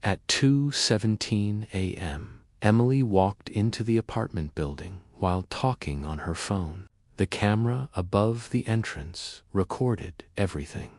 At 2:17 a.m., Emily walked into the apartment building while talking on her phone. The camera above the entrance recorded everything.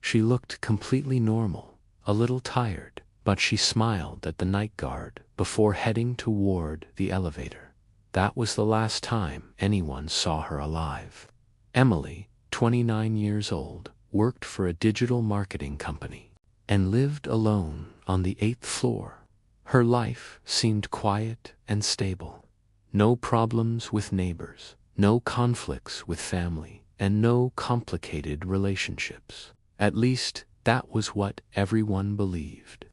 She looked completely normal, a little tired, but she smiled at the night guard before heading toward the elevator. That was the last time anyone saw her alive. Emily, 29 years old, worked for a digital marketing company and lived alone on the 8th floor. Her life seemed quiet and stable. No problems with neighbors, no conflicts with family, and no complicated relationships. At least, that was what everyone believed.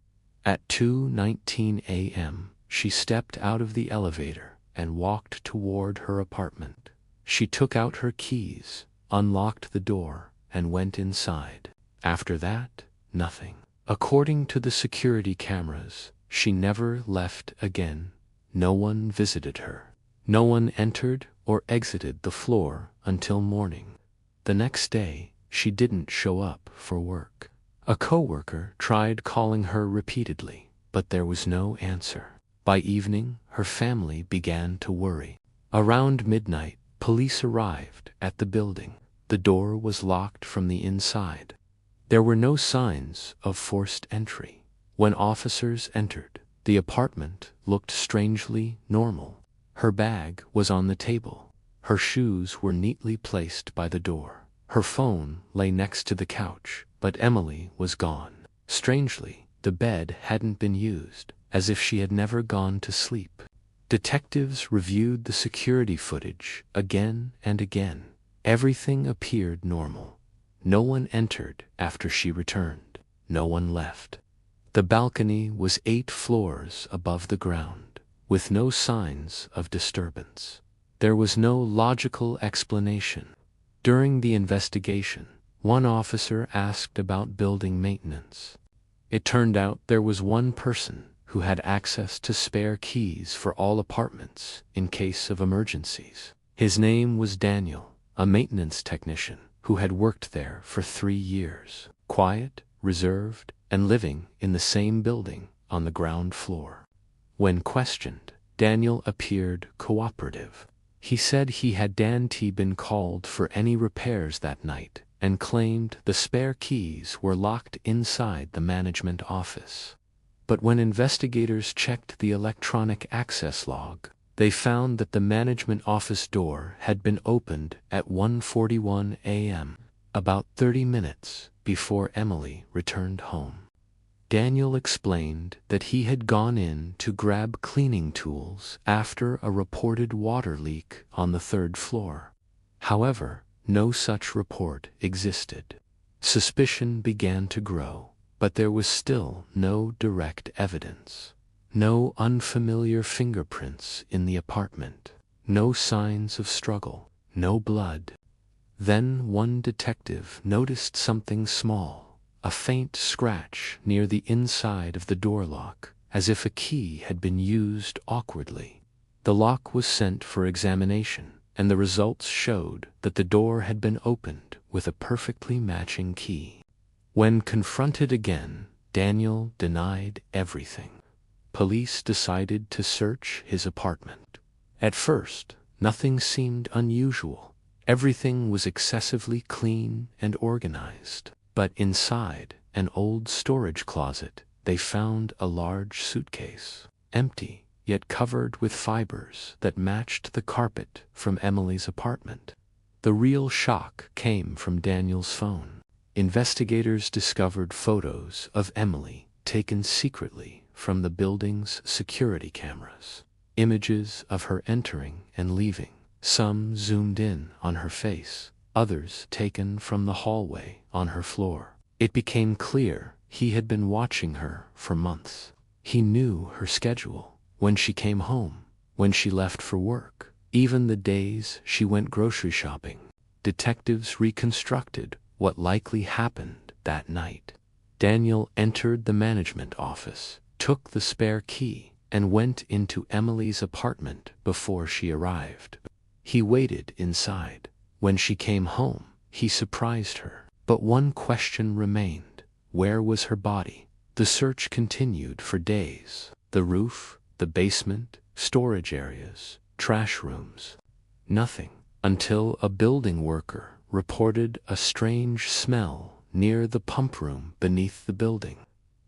At 2:19 a.m., she stepped out of the elevator and walked toward her apartment. She took out her keys, unlocked the door, and went inside. After that, nothing. According to the security cameras, she never left again. No one visited her. No one entered or exited the floor until morning. The next day, she didn't show up for work. A coworker tried calling her repeatedly, but there was no answer. By evening, her family began to worry. Around midnight, police arrived at the building. The door was locked from the inside. There were no signs of forced entry. When officers entered, the apartment looked strangely normal. Her bag was on the table. Her shoes were neatly placed by the door. Her phone lay next to the couch, but Emily was gone. Strangely, the bed hadn't been used, as if she had never gone to sleep. Detectives reviewed the security footage again and again. Everything appeared normal. No one entered after she returned. No one left. The balcony was 8 floors above the ground, with no signs of disturbance. There was no logical explanation. During the investigation, one officer asked about building maintenance. It turned out there was one person who had access to spare keys for all apartments in case of emergencies. His name was Daniel, a maintenance technician who had worked there for 3 years, quiet, reserved, and living in the same building on the ground floor. When questioned, Daniel appeared cooperative. He said he hadn't been called for any repairs that night and claimed the spare keys were locked inside the management office. But when investigators checked the electronic access log, they found that the management office door had been opened at 1:41 a.m., about 30 minutes before Emily returned home. Daniel explained that he had gone in to grab cleaning tools after a reported water leak on the 3rd floor. However, no such report existed. Suspicion began to grow, but there was still no direct evidence. No unfamiliar fingerprints in the apartment. No signs of struggle. No blood. Then one detective noticed something small, a faint scratch near the inside of the door lock, as if a key had been used awkwardly. The lock was sent for examination, and the results showed that the door had been opened with a perfectly matching key. When confronted again, Daniel denied everything. Police decided to search his apartment. At first, nothing seemed unusual. Everything was excessively clean and organized. But inside an old storage closet, they found a large suitcase, empty, yet covered with fibers that matched the carpet from Emily's apartment. The real shock came from Daniel's phone. Investigators discovered photos of Emily taken secretly from the building's security cameras. Images of her entering and leaving, some zoomed in on her face, others taken from the hallway on her floor. It became clear he had been watching her for months. He knew her schedule, when she came home, when she left for work, even the days she went grocery shopping. Detectives reconstructed what likely happened that night. Daniel entered the management office, took the spare key, and went into Emily's apartment before she arrived. He waited inside. When she came home, he surprised her. But one question remained. Where was her body? The search continued for days. The roof, the basement, storage areas, trash rooms. Nothing, until a building worker reported a strange smell near the pump room beneath the building.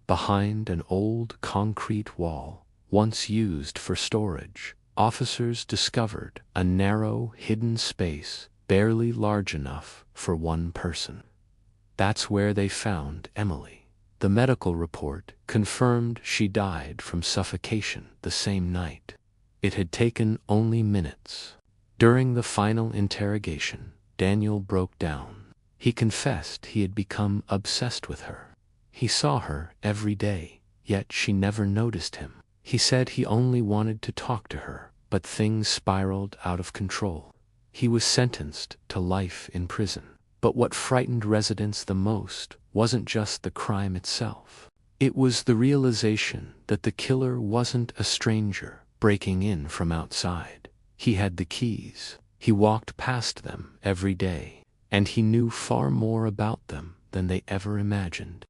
Behind an old concrete wall, once used for storage, officers discovered a narrow, hidden space barely large enough for one person. That's where they found Emily. The medical report confirmed she died from suffocation the same night. It had taken only minutes. During the final interrogation, Daniel broke down. He confessed he had become obsessed with her. He saw her every day, yet she never noticed him. He said he only wanted to talk to her, but things spiraled out of control. He was sentenced to life in prison. But what frightened residents the most wasn't just the crime itself. It was the realization that the killer wasn't a stranger breaking in from outside. He had the keys. He walked past them every day, and he knew far more about them than they ever imagined.